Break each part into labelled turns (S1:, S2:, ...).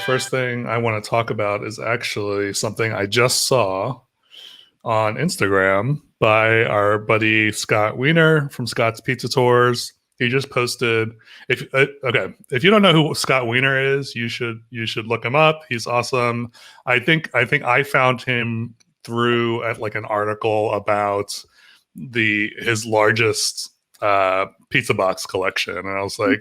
S1: first thing I want to talk about is actually something I just saw on Instagram by our buddy Scott Wiener from Scott's Pizza Tours. He just posted. If you don't know who Scott Wiener is, you should look him up. He's awesome. I think I found him through like an article about his largest pizza box collection, and I was like,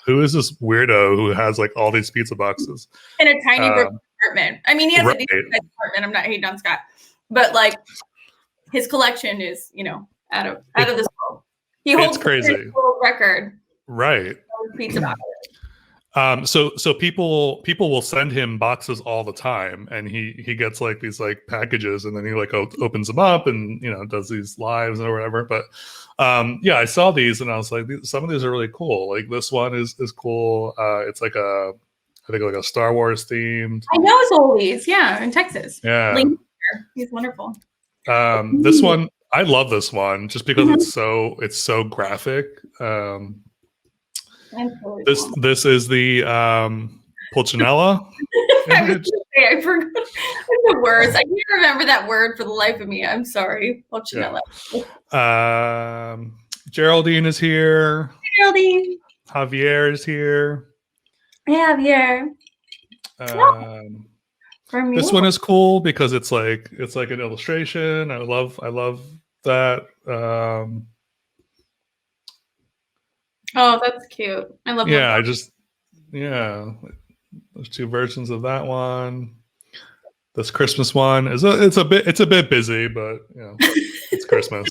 S1: who is this weirdo who has like all these pizza boxes
S2: in a tiny apartment? I mean, he has a decent apartment. I'm not hating on Scott, but like his collection is, out of this world. He holds the world record,
S1: right?
S2: Pizza boxes.
S1: So people will send him boxes all the time, and he gets like these like packages, and then he like opens them up and does these lives or whatever. But yeah, I saw these and I was like, some of these are really cool. Like this one is cool. It's like I think like a Star Wars themed.
S2: I know it's oldies, yeah, in Texas.
S1: Yeah,
S2: he's wonderful.
S1: This one, I love this one just because it's so graphic. This is the Pulcinella image.
S2: I forgot the words. I can't remember that word for the life of me. I'm sorry. Pulcinella.
S1: Yeah. Geraldine is here.
S2: Geraldine.
S1: Javier is here.
S2: Javier.
S1: This one is cool because it's like an illustration. I love that.
S2: Oh, that's cute. I love.
S1: Yeah, there's two versions of that one. This Christmas one it's a bit busy, but it's Christmas.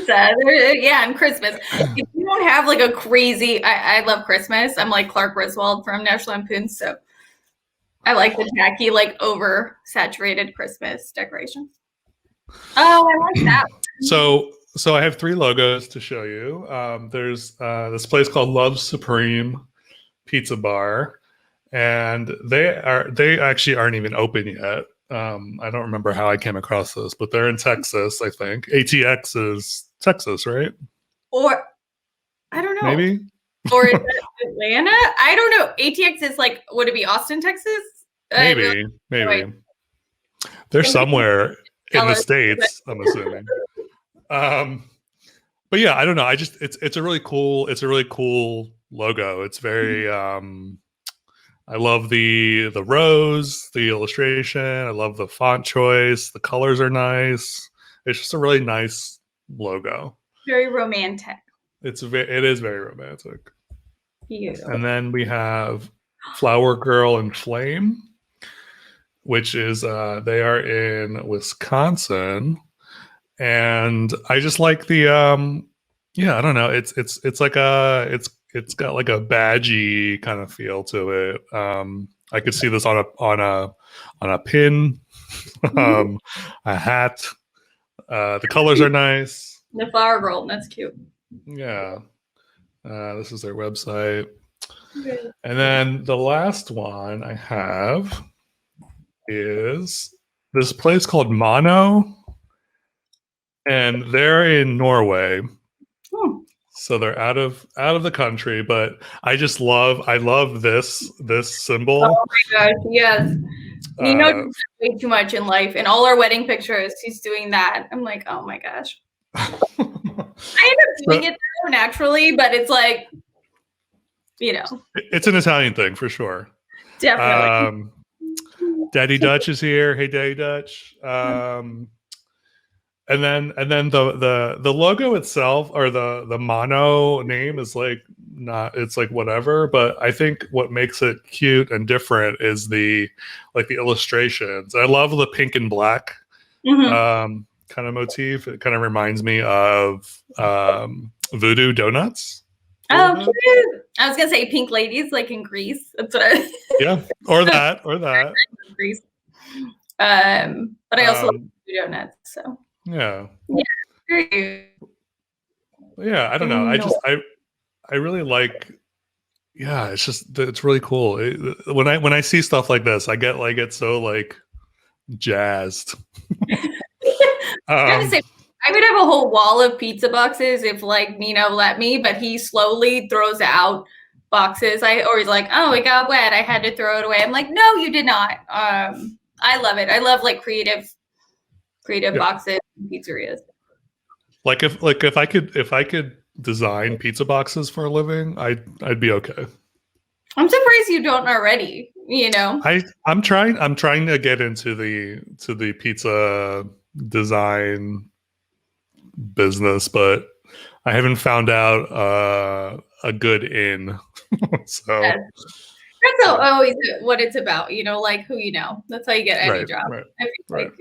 S2: Yeah, and Christmas. If you don't have like a crazy, I love Christmas. I'm like Clark Griswold from National Lampoon, so I like the tacky, like oversaturated Christmas decorations. Oh, I like that.
S1: So I have 3 logos to show you. There's this place called Love Supreme Pizza Bar, and they actually aren't even open yet. I don't remember how I came across this, but they're in Texas, I think. ATX is Texas, right?
S2: Or I don't know.
S1: Maybe.
S2: Or is it Atlanta? I don't know. ATX is like, would it be Austin, Texas?
S1: Maybe. They're somewhere in the States, I'm assuming. But yeah, I don't know. It's a really cool logo. It's very I love the rose, the illustration. I love the font choice. The colors are nice. It's just a really nice logo.
S2: Very romantic.
S1: It is very romantic.
S2: Beautiful.
S1: And then we have Flower Girl and Flame, which is they are in Wisconsin. And I just like the I don't know. It's like it's got like a badgy kind of feel to it. I could see this on a pin, a hat. The colors are nice.
S2: The Flower Girl, that's cute.
S1: Yeah. This is their website. Okay. And then the last one I have is this place called Mono. And they're in Norway. So they're out of the country, but I love this symbol.
S2: Oh my gosh, yes. He's doing way too much in life. In all our wedding pictures, he's doing that. I'm like, oh my gosh. I end up doing it naturally, but it's like,
S1: It's an Italian thing for sure.
S2: Definitely.
S1: Daddy Dutch is here. Hey, Daddy Dutch. And then the logo itself, or the Mono name, is like it's like whatever. But I think what makes it cute and different is the illustrations. I love the pink and black kind of motif. It kind of reminds me of Voodoo Donuts.
S2: Oh, cute! I was gonna say Pink Ladies, like in Greece. That's what I.
S1: Yeah, or that.
S2: Greece. But I also love Voodoo Donuts. So.
S1: Yeah.
S2: Yeah.
S1: I don't know. I really like. Yeah, it's really cool. When I see stuff like this, I get so like jazzed.
S2: I would say I would have a whole wall of pizza boxes if like Nino let me, but he slowly throws out boxes. I always like, oh, it got wet, I had to throw it away. I'm like, no, you did not. I love it. I love like creative boxes and pizzerias.
S1: Like if I could design pizza boxes for a living, I'd be okay.
S2: I'm surprised you don't already, you know.
S1: I'm trying to get into the pizza design business, but I haven't found out a good in. So
S2: Yes. That's always what it's about, you know, like who you know. That's how you get any job. I feel like.